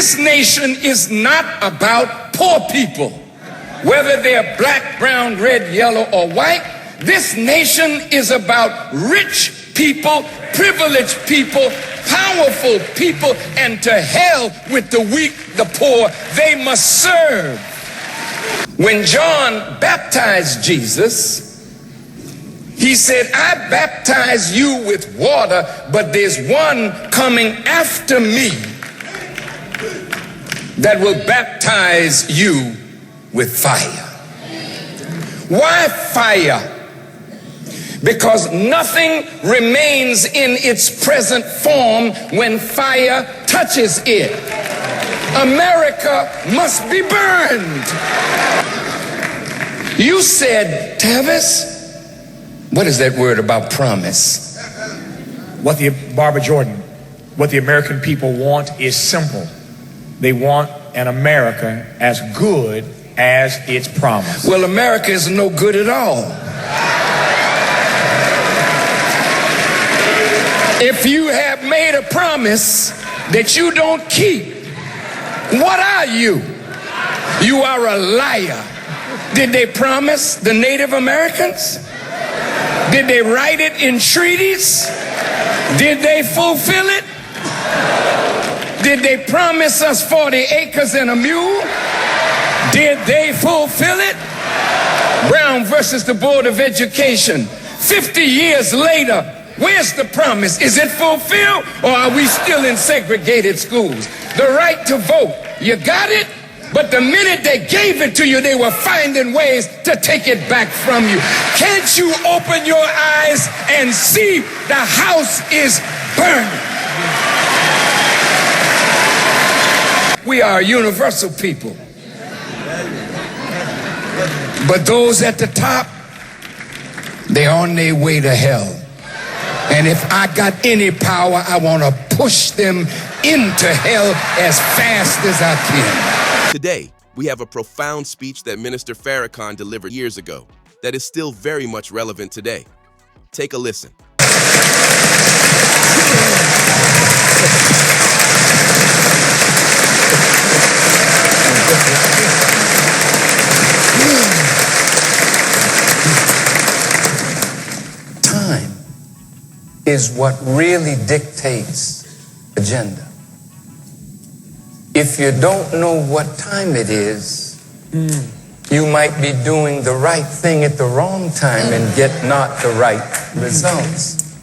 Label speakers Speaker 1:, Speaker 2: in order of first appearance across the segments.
Speaker 1: This nation is not about poor people, whether they're black, brown, red, yellow, or white. This nation is about rich people, privileged people, powerful people, and to hell with the weak, the poor. They must serve. When John baptized Jesus, he said, I baptize you with water, but there's one coming after me that will baptize you with fire. Why fire? Because nothing remains in its present form when fire touches it. America must be burned. You said, Tavis, what is that word about promise?
Speaker 2: Barbara Jordan, what the American people want is simple. They want an America as good as its promise.
Speaker 1: Well, America is no good at all. If you have made a promise that you don't keep, what are you? You are a liar. Did they promise the Native Americans? Did they write it in treaties? Did they fulfill it? Did they promise us 40 acres and a mule? Did they fulfill it? Brown versus the Board of Education. 50 years later, where's the promise? Is it fulfilled, or are we still in segregated schools? The right to vote, you got it? But the minute they gave it to you, they were finding ways to take it back from you. Can't you open your eyes and see the house is burning? We are a universal people. But those at the top, they're on their way to hell. And if I got any power, I want to push them into hell as fast as I can.
Speaker 3: Today, we have a profound speech that Minister Farrakhan delivered years ago that is still very much relevant today. Take a listen.
Speaker 1: Time is what really dictates agenda. If you don't know what time it is, you might be doing the right thing at the wrong time and get not the right results.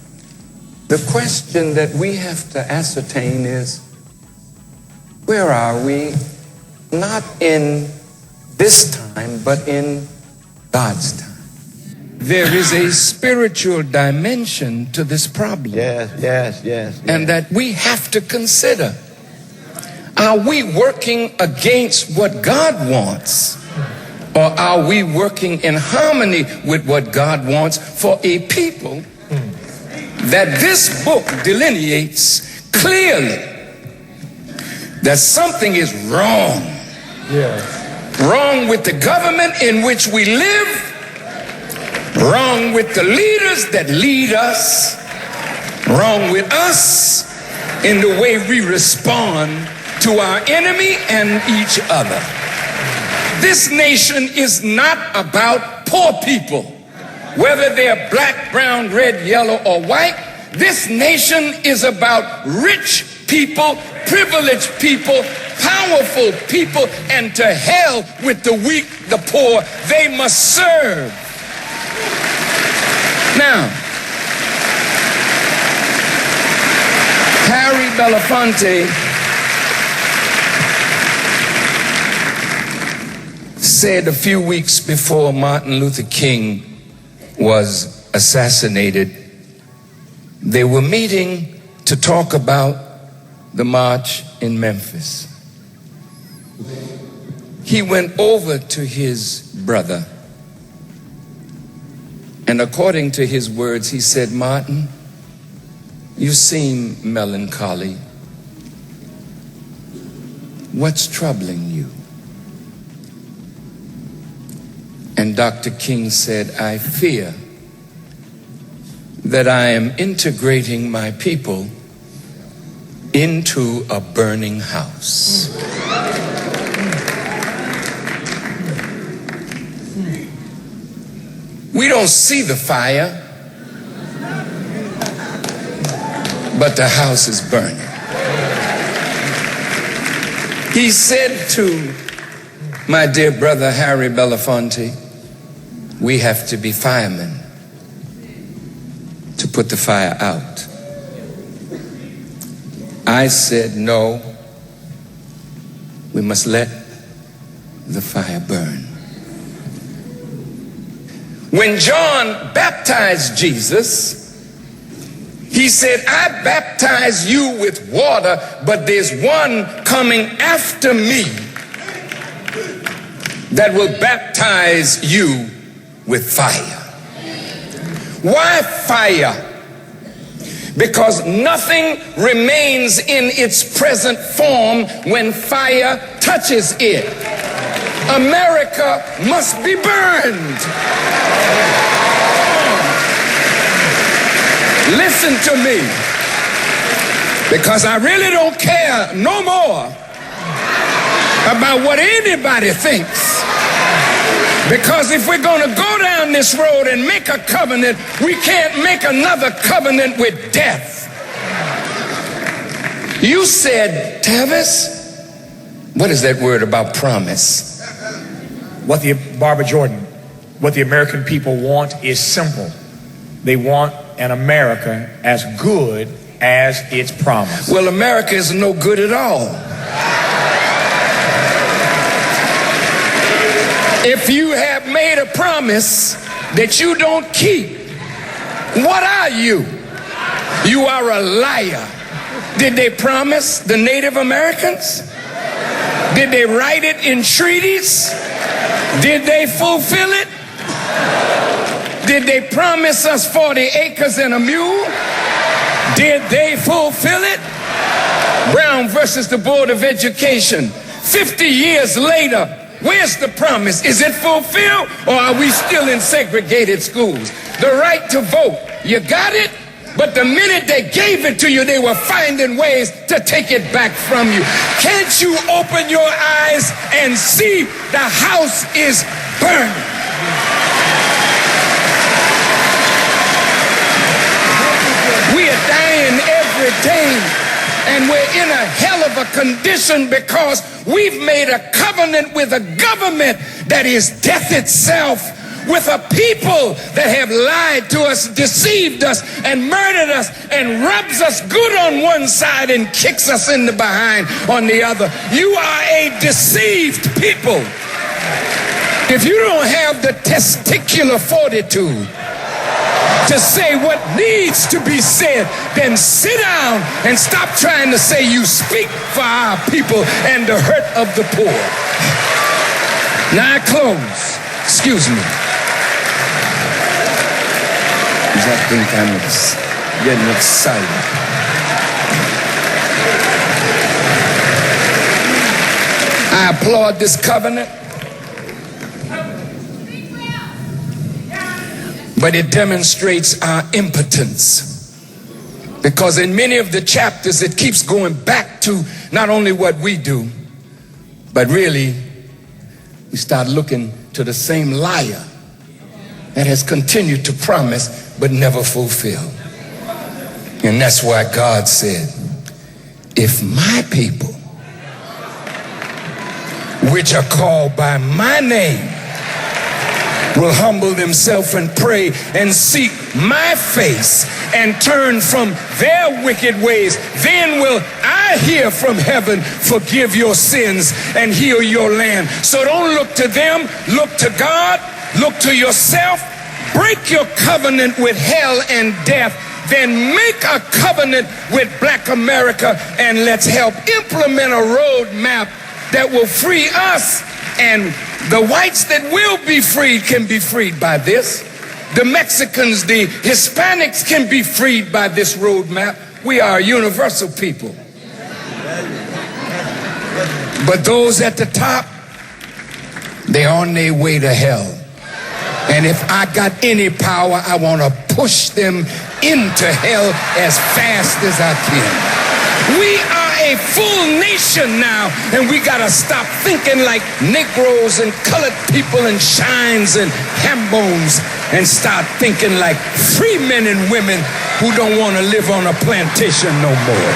Speaker 1: The question that we have to ascertain is, where are we? Not in this time, but in God's time. There is a spiritual dimension to this problem.
Speaker 2: Yes.
Speaker 1: And that we have to consider. Are we working against what God wants? Or are we working in harmony with what God wants for a people that this book delineates clearly that something is wrong?
Speaker 2: Yes.
Speaker 1: Wrong with the government in which we live, wrong with the leaders that lead us, wrong with us in the way we respond to our enemy and each other. This nation is not about poor people, whether they're black, brown, red, yellow, or white. This nation is about rich people, privileged people, powerful people, and to hell with the weak, the poor. They must serve. Now, Harry Belafonte said a few weeks before Martin Luther King was assassinated, they were meeting to talk about the march in Memphis. He went over to his brother, and according to his words, he said, Martin, you seem melancholy. What's troubling you? And Dr. King said, I fear that I am integrating my people into a burning house. We don't see the fire, but the house is burning. He said to my dear brother Harry Belafonte, we have to be firemen to put the fire out. I said, no, we must let the fire burn. When John baptized Jesus, he said, I baptize you with water, but there's one coming after me that will baptize you with fire. Why fire? Because nothing remains in its present form when fire touches it. America must be burned. Listen to me, because I really don't care no more about what anybody thinks. Because if we're going to go down this road and make a covenant, we can't make another covenant with death. You said, Tavis, what is that word about promise?
Speaker 2: What the American people want is simple. They want an America as good as its promise.
Speaker 1: Well, America is no good at all. If you have made a promise that you don't keep, what are you? You are a liar. Did they promise the Native Americans? Did they write it in treaties? Did they fulfill it? Did they promise us 40 acres and a mule? Did they fulfill it? Brown versus the Board of Education. 50 years later, where's the promise? Is it fulfilled, or are we still in segregated schools? The right to vote, you got it? But the minute they gave it to you, they were finding ways to take it back from you. Can't you open your eyes and see the house is burning? We are dying every day, and we're in a hell of a condition because we've made a covenant with a government that is death itself, with a people that have lied to us, deceived us, and murdered us, and rubs us good on one side and kicks us in the behind on the other. You are a deceived people. If you don't have the testicular fortitude to say what needs to be said, then sit down and stop trying to say you speak for our people and the hurt of the poor. Now I close. Excuse me. I think I'm getting excited. I applaud this covenant, but it demonstrates our impotence, because in many of the chapters it keeps going back to not only what we do, but really we start looking to the same liar that has continued to promise but never fulfill. And that's why God said, if my people, which are called by my name, will humble themselves and pray and seek my face and turn from their wicked ways, then will I hear from heaven, forgive your sins and heal your land. So don't look to them, look to God, look to yourself. Break your covenant with hell and death, then make a covenant with Black America, and let's help implement a roadmap that will free us, and the whites that will be freed can be freed by this. The Mexicans, the Hispanics can be freed by this roadmap. We are a universal people. But those at the top, they're on their way to hell. And if I got any power, I want to push them into hell as fast as I can. We are a full nation now, and we gotta stop thinking like Negroes and colored people and shines and ham bones and start thinking like free men and women who don't want to live on a plantation no more.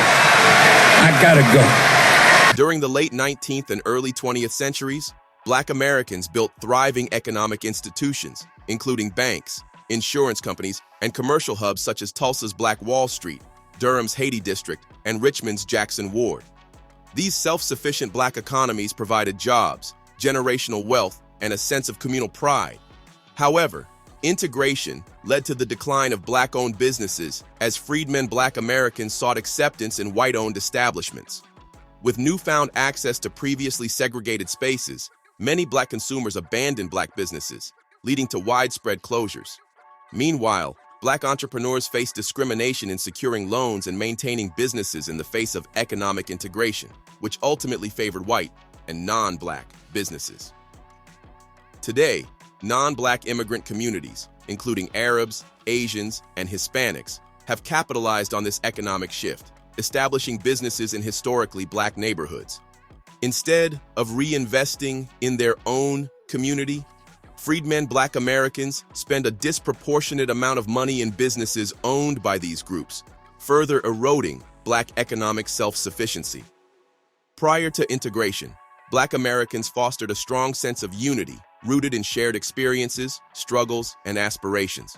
Speaker 1: I gotta go.
Speaker 3: During the late 19th and early 20th centuries, Black Americans built thriving economic institutions, including banks, insurance companies, and commercial hubs such as Tulsa's Black Wall Street, Durham's Hayti District, and Richmond's Jackson Ward. These self-sufficient Black economies provided jobs, generational wealth, and a sense of communal pride. However, integration led to the decline of Black-owned businesses as freedmen Black Americans sought acceptance in white-owned establishments. With newfound access to previously segregated spaces, many Black consumers abandoned Black businesses, leading to widespread closures. Meanwhile, Black entrepreneurs faced discrimination in securing loans and maintaining businesses in the face of economic integration, which ultimately favored white and non-Black businesses. Today, non-Black immigrant communities, including Arabs, Asians, and Hispanics, have capitalized on this economic shift, establishing businesses in historically Black neighborhoods. Instead of reinvesting in their own community, freedmen Black Americans spend a disproportionate amount of money in businesses owned by these groups, further eroding Black economic self-sufficiency. Prior to integration, Black Americans fostered a strong sense of unity, rooted in shared experiences, struggles, and aspirations.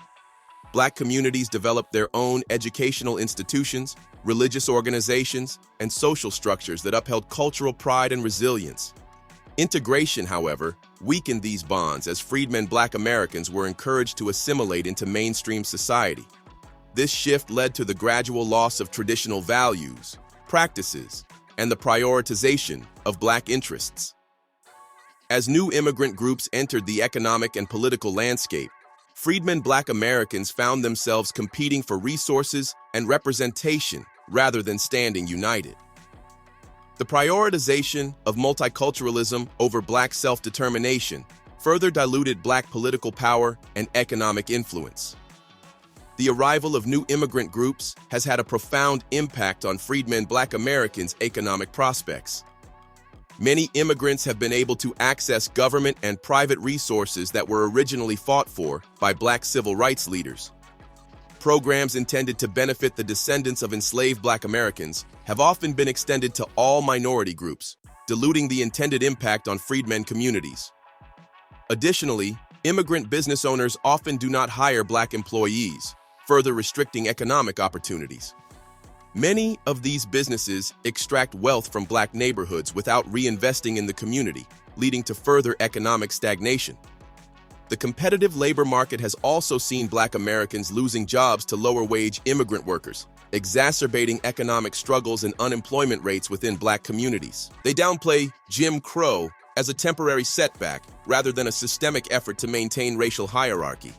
Speaker 3: Black communities developed their own educational institutions, religious organizations, and social structures that upheld cultural pride and resilience. Integration, however, weakened these bonds as freedmen Black Americans were encouraged to assimilate into mainstream society. This shift led to the gradual loss of traditional values, practices, and the prioritization of Black interests. As new immigrant groups entered the economic and political landscape, freedmen Black Americans found themselves competing for resources and representation rather than standing united. The prioritization of multiculturalism over Black self-determination further diluted Black political power and economic influence. The arrival of new immigrant groups has had a profound impact on freedmen Black Americans' economic prospects. Many immigrants have been able to access government and private resources that were originally fought for by Black civil rights leaders. Programs intended to benefit the descendants of enslaved Black Americans have often been extended to all minority groups, diluting the intended impact on freedmen communities. Additionally, immigrant business owners often do not hire Black employees, further restricting economic opportunities. Many of these businesses extract wealth from Black neighborhoods without reinvesting in the community, leading to further economic stagnation. The competitive labor market has also seen Black Americans losing jobs to lower-wage immigrant workers, exacerbating economic struggles and unemployment rates within Black communities. They downplay Jim Crow as a temporary setback rather than a systemic effort to maintain racial hierarchy.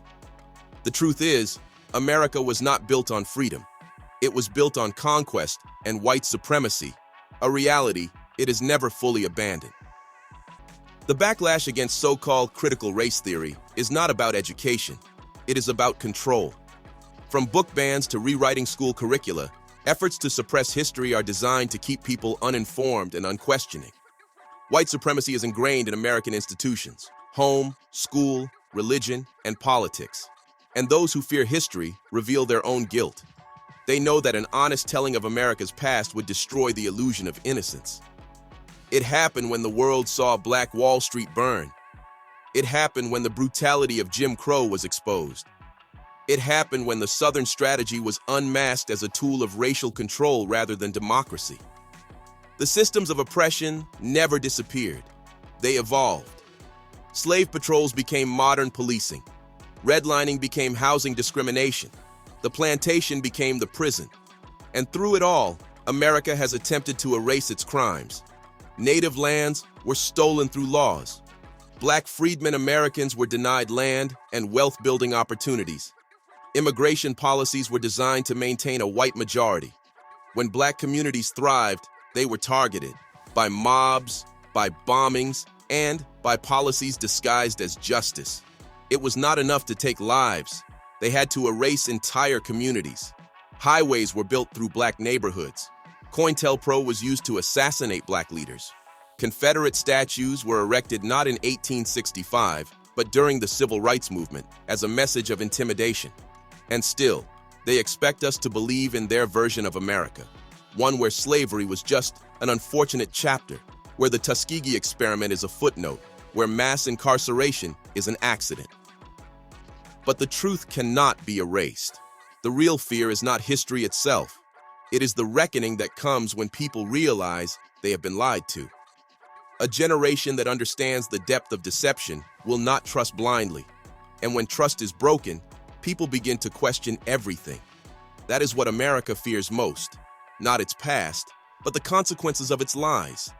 Speaker 3: The truth is, America was not built on freedom. It was built on conquest and white supremacy, a reality it has never fully abandoned. The backlash against so-called critical race theory is not about education. It is about control. From book bans to rewriting school curricula, efforts to suppress history are designed to keep people uninformed and unquestioning. White supremacy is ingrained in American institutions, home, school, religion, and politics. And those who fear history reveal their own guilt. They know that an honest telling of America's past would destroy the illusion of innocence. It happened when the world saw Black Wall Street burn. It happened when the brutality of Jim Crow was exposed. It happened when the Southern strategy was unmasked as a tool of racial control rather than democracy. The systems of oppression never disappeared. They evolved. Slave patrols became modern policing. Redlining became housing discrimination. The plantation became the prison. And through it all, America has attempted to erase its crimes. Native lands were stolen through laws. Black freedmen Americans were denied land and wealth-building opportunities. Immigration policies were designed to maintain a white majority. When Black communities thrived, they were targeted by mobs, by bombings, and by policies disguised as justice. It was not enough to take lives. They had to erase entire communities. Highways were built through Black neighborhoods. COINTELPRO was used to assassinate black leaders. Confederate statues were erected not in 1865, but during the Civil Rights Movement as a message of intimidation. And still, they expect us to believe in their version of America, one where slavery was just an unfortunate chapter, where the Tuskegee experiment is a footnote, where mass incarceration is an accident. But the truth cannot be erased. The real fear is not history itself. It is the reckoning that comes when people realize they have been lied to. A generation that understands the depth of deception will not trust blindly. And when trust is broken, people begin to question everything. That is what America fears most. Not its past, but the consequences of its lies.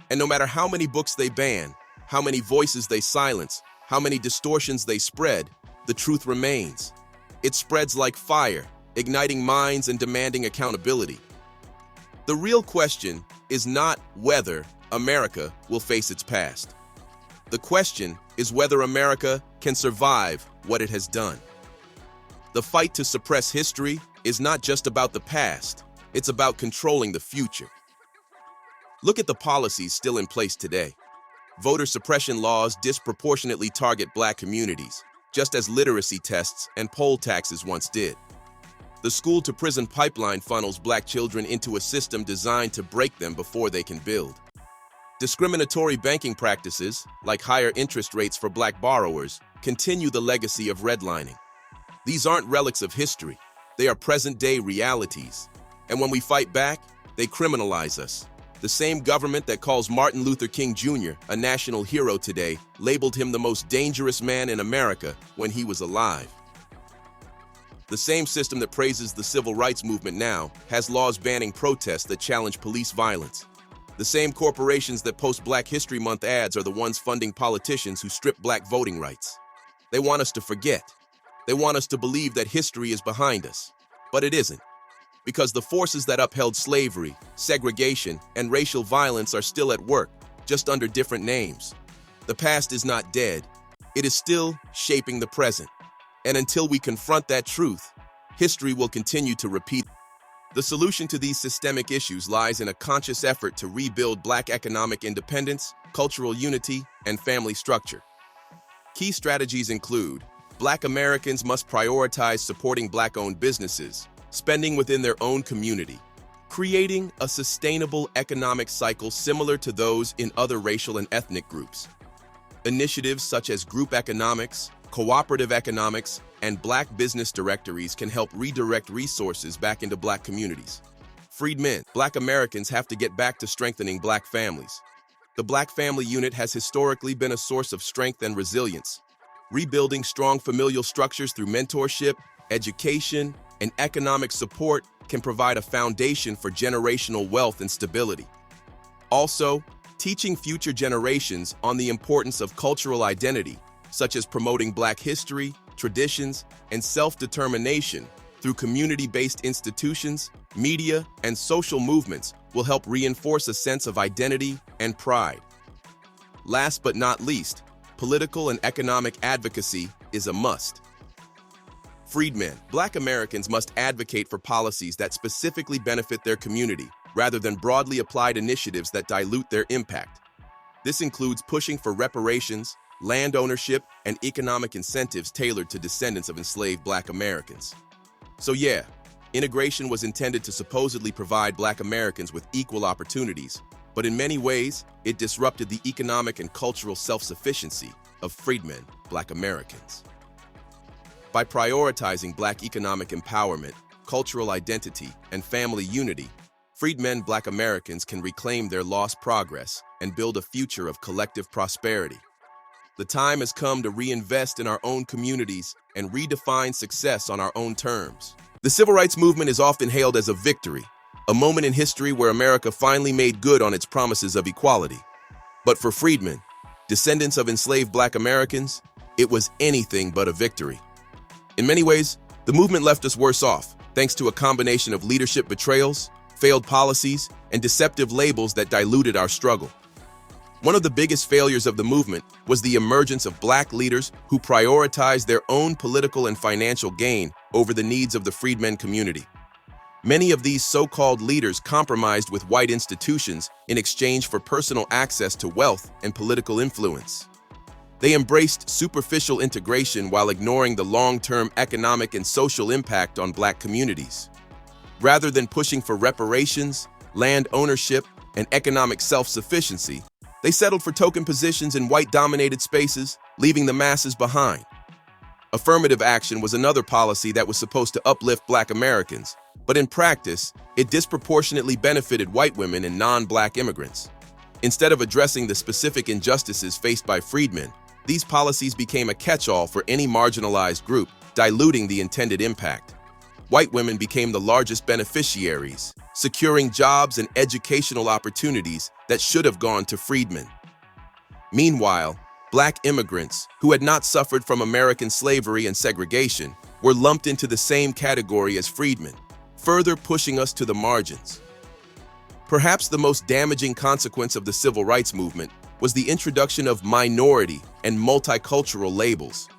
Speaker 3: And no matter how many books they ban, how many voices they silence, how many distortions they spread, the truth remains. It spreads like fire, igniting minds and demanding accountability. The real question is not whether America will face its past. The question is whether America can survive what it has done. The fight to suppress history is not just about the past, it's about controlling the future. Look at the policies still in place today. Voter suppression laws disproportionately target black communities, just as literacy tests and poll taxes once did. The school-to-prison pipeline funnels black children into a system designed to break them before they can build. Discriminatory banking practices, like higher interest rates for black borrowers, continue the legacy of redlining. These aren't relics of history, they are present-day realities. And when we fight back, they criminalize us. The same government that calls Martin Luther King Jr. a national hero today labeled him the most dangerous man in America when he was alive. The same system that praises the civil rights movement now has laws banning protests that challenge police violence. The same corporations that post Black History Month ads are the ones funding politicians who strip black voting rights. They want us to forget. They want us to believe that history is behind us. But it isn't. Because the forces that upheld slavery, segregation, and racial violence are still at work, just under different names. The past is not dead. It is still shaping the present. And until we confront that truth, history will continue to repeat. The solution to these systemic issues lies in a conscious effort to rebuild black economic independence, cultural unity, and family structure. Key strategies include: Black Americans must prioritize supporting Black-owned businesses, spending within their own community, creating a sustainable economic cycle similar to those in other racial and ethnic groups. Initiatives such as group economics, cooperative economics, and Black business directories can help redirect resources back into Black communities. Freedmen, Black Americans have to get back to strengthening Black families. The Black family unit has historically been a source of strength and resilience. Rebuilding strong familial structures through mentorship, education, and economic support can provide a foundation for generational wealth and stability. Also, teaching future generations on the importance of cultural identity, such as promoting Black history, traditions, and self-determination through community-based institutions, media, and social movements will help reinforce a sense of identity and pride. Last but not least, political and economic advocacy is a must. Freedmen, Black Americans must advocate for policies that specifically benefit their community, rather than broadly applied initiatives that dilute their impact. This includes pushing for reparations, land ownership, and economic incentives tailored to descendants of enslaved Black Americans. So yeah, integration was intended to supposedly provide Black Americans with equal opportunities, but in many ways, it disrupted the economic and cultural self-sufficiency of freedmen, Black Americans. By prioritizing Black economic empowerment, cultural identity, and family unity, freedmen Black Americans can reclaim their lost progress and build a future of collective prosperity. The time has come to reinvest in our own communities and redefine success on our own terms. The civil rights movement is often hailed as a victory, a moment in history where America finally made good on its promises of equality. But for freedmen, descendants of enslaved Black Americans, it was anything but a victory. In many ways, the movement left us worse off, thanks to a combination of leadership betrayals, failed policies, and deceptive labels that diluted our struggle. One of the biggest failures of the movement was the emergence of Black leaders who prioritized their own political and financial gain over the needs of the freedmen community. Many of these so-called leaders compromised with white institutions in exchange for personal access to wealth and political influence. They embraced superficial integration while ignoring the long-term economic and social impact on Black communities. Rather than pushing for reparations, land ownership, and economic self-sufficiency, they settled for token positions in white-dominated spaces, leaving the masses behind. Affirmative action was another policy that was supposed to uplift Black Americans, but in practice, it disproportionately benefited white women and non-Black immigrants. Instead of addressing the specific injustices faced by freedmen, these policies became a catch-all for any marginalized group, diluting the intended impact. White women became the largest beneficiaries, securing jobs and educational opportunities that should have gone to freedmen. Meanwhile, Black immigrants, who had not suffered from American slavery and segregation, were lumped into the same category as freedmen, further pushing us to the margins. Perhaps the most damaging consequence of the civil rights movement was the introduction of minority and multicultural labels.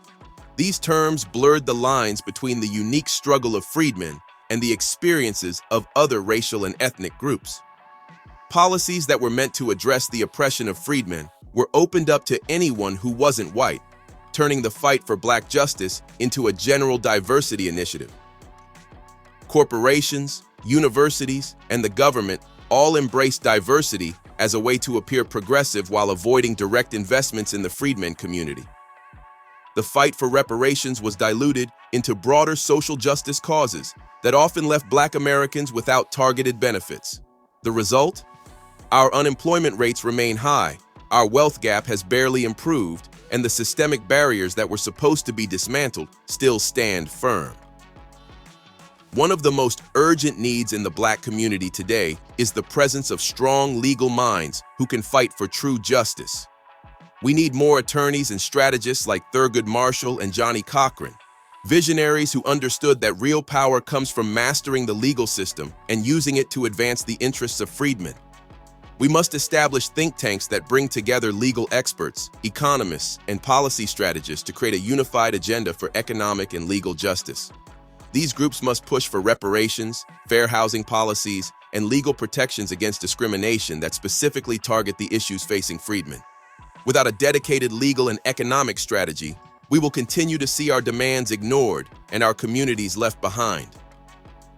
Speaker 3: These terms blurred the lines between the unique struggle of freedmen and the experiences of other racial and ethnic groups. Policies that were meant to address the oppression of freedmen were opened up to anyone who wasn't white, turning the fight for Black justice into a general diversity initiative. Corporations, universities, and the government all embraced diversity as a way to appear progressive while avoiding direct investments in the freedmen community. The fight for reparations was diluted into broader social justice causes that often left Black Americans without targeted benefits. The result? Our unemployment rates remain high, our wealth gap has barely improved, and the systemic barriers that were supposed to be dismantled still stand firm. One of the most urgent needs in the Black community today is the presence of strong legal minds who can fight for true justice. We need more attorneys and strategists like Thurgood Marshall and Johnny Cochran, visionaries who understood that real power comes from mastering the legal system and using it to advance the interests of freedmen. We must establish think tanks that bring together legal experts, economists, and policy strategists to create a unified agenda for economic and legal justice. These groups must push for reparations, fair housing policies, and legal protections against discrimination that specifically target the issues facing freedmen. Without a dedicated legal and economic strategy, we will continue to see our demands ignored and our communities left behind.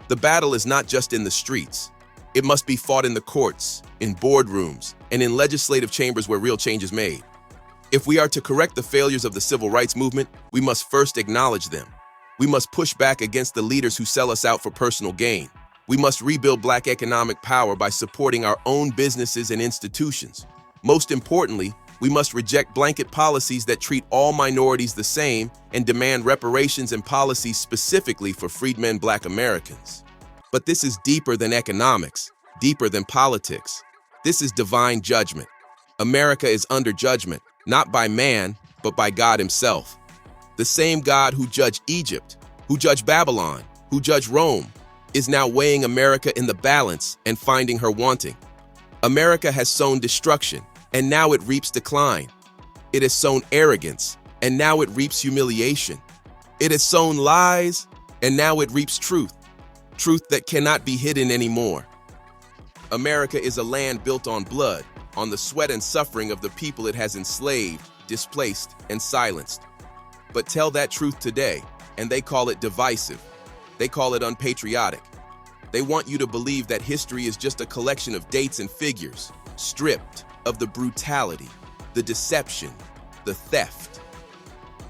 Speaker 3: The battle is not just in the streets. It must be fought in the courts, in boardrooms, and in legislative chambers where real change is made. If we are to correct the failures of the civil rights movement, we must first acknowledge them. We must push back against the leaders who sell us out for personal gain. We must rebuild Black economic power by supporting our own businesses and institutions. Most importantly, we must reject blanket policies that treat all minorities the same and demand reparations and policies specifically for freedmen Black Americans. But this is deeper than economics, deeper than politics. This is divine judgment. America is under judgment, not by man, but by God Himself. The same God who judged Egypt, who judged Babylon, who judged Rome, is now weighing America in the balance and finding her wanting. America has sown destruction, and now it reaps decline. It has sown arrogance, and now it reaps humiliation. It has sown lies, and now it reaps truth. Truth that cannot be hidden anymore. America is a land built on blood, on the sweat and suffering of the people it has enslaved, displaced, and silenced. But tell that truth today, and they call it divisive. They call it unpatriotic. They want you to believe that history is just a collection of dates and figures, stripped of the brutality, the deception, the theft.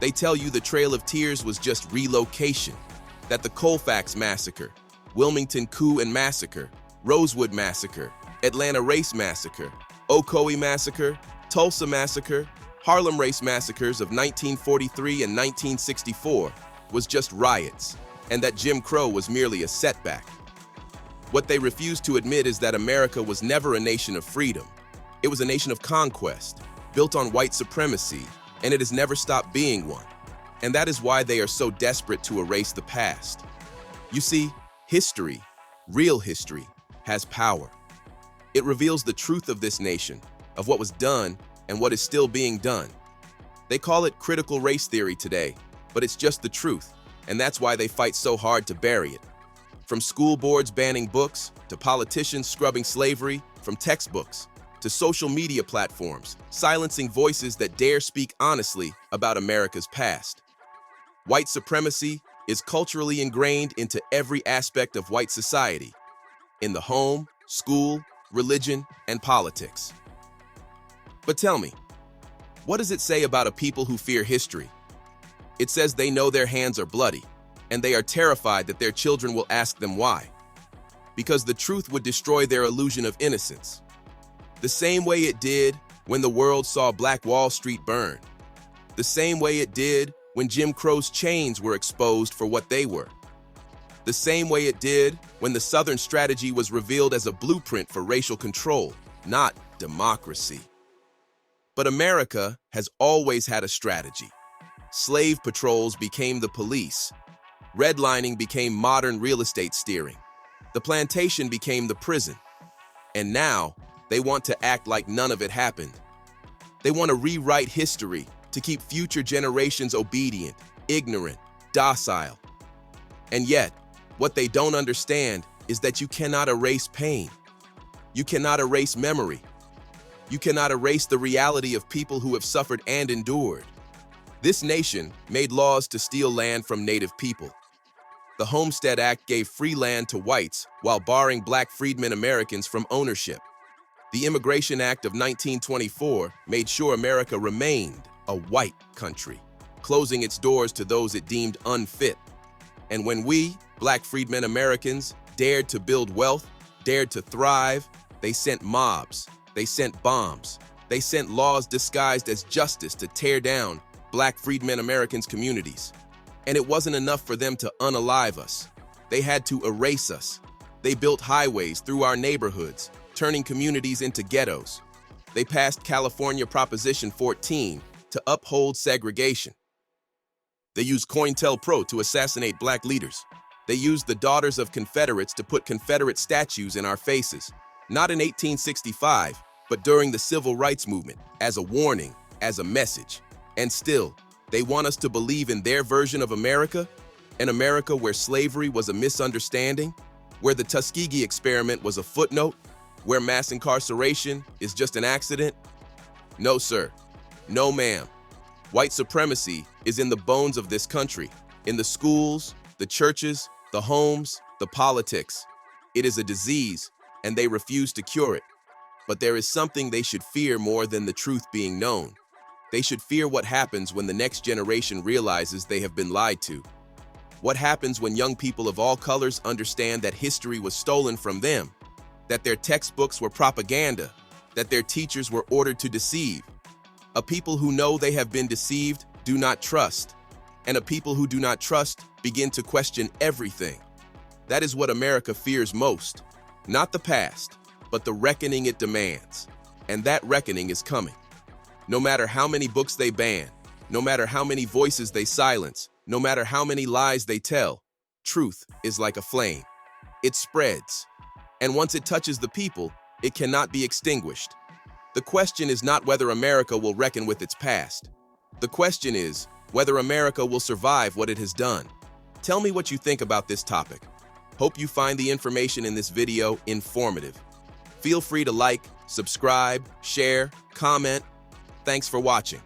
Speaker 3: They tell you the Trail of Tears was just relocation, that the Colfax Massacre, Wilmington Coup and Massacre, Rosewood Massacre, Atlanta Race Massacre, Ocoee Massacre, Tulsa Massacre, Harlem Race Massacres of 1943 and 1964 was just riots, and that Jim Crow was merely a setback. What they refuse to admit is that America was never a nation of freedom. It was a nation of conquest, built on white supremacy, and it has never stopped being one. And that is why they are so desperate to erase the past. You see, history, real history, has power. It reveals the truth of this nation, of what was done and what is still being done. They call it critical race theory today, but it's just the truth, and that's why they fight so hard to bury it. From school boards banning books, to politicians scrubbing slavery from textbooks, to social media platforms silencing voices that dare speak honestly about America's past. White supremacy is culturally ingrained into every aspect of white society, in the home, school, religion, and politics. But tell me, what does it say about a people who fear history? It says they know their hands are bloody, and they are terrified that their children will ask them why. Because the truth would destroy their illusion of innocence. The same way it did when the world saw Black Wall Street burn. The same way it did when Jim Crow's chains were exposed for what they were. The same way it did when the Southern strategy was revealed as a blueprint for racial control, not democracy. But America has always had a strategy. Slave patrols became the police. Redlining became modern real estate steering. The plantation became the prison. And now, they want to act like none of it happened. They want to rewrite history to keep future generations obedient, ignorant, docile. And yet, what they don't understand is that you cannot erase pain. You cannot erase memory. You cannot erase the reality of people who have suffered and endured. This nation made laws to steal land from Native people. The Homestead Act gave free land to whites while barring Black freedmen Americans from ownership. The Immigration Act of 1924 made sure America remained a white country, closing its doors to those it deemed unfit. And when we, Black freedmen Americans, dared to build wealth, dared to thrive, they sent mobs, they sent bombs, they sent laws disguised as justice to tear down Black freedmen Americans' communities. And it wasn't enough for them to unalive us. They had to erase us. They built highways through our neighborhoods, turning communities into ghettos. They passed California Proposition 14 to uphold segregation. They used COINTELPRO to assassinate Black leaders. They used the daughters of Confederates to put Confederate statues in our faces, not in 1865, but during the Civil Rights Movement, as a warning, as a message. And still, they want us to believe in their version of America, an America where slavery was a misunderstanding, where the Tuskegee experiment was a footnote, where mass incarceration is just an accident. No, sir. No, ma'am. White supremacy is in the bones of this country, in the schools, the churches, the homes, the politics. It is a disease, and they refuse to cure it. But there is something they should fear more than the truth being known. They should fear what happens when the next generation realizes they have been lied to. What happens when young people of all colors understand that history was stolen from them, that their textbooks were propaganda, that their teachers were ordered to deceive. A people who know they have been deceived do not trust, and a people who do not trust begin to question everything. That is what America fears most, not the past, but the reckoning it demands. And that reckoning is coming. No matter how many books they ban, no matter how many voices they silence, no matter how many lies they tell, truth is like a flame. It spreads. And once it touches the people, it cannot be extinguished. The question is not whether America will reckon with its past. The question is whether America will survive what it has done. Tell me what you think about this topic. Hope you find the information in this video informative. Feel free to like, subscribe, share, comment. Thanks for watching.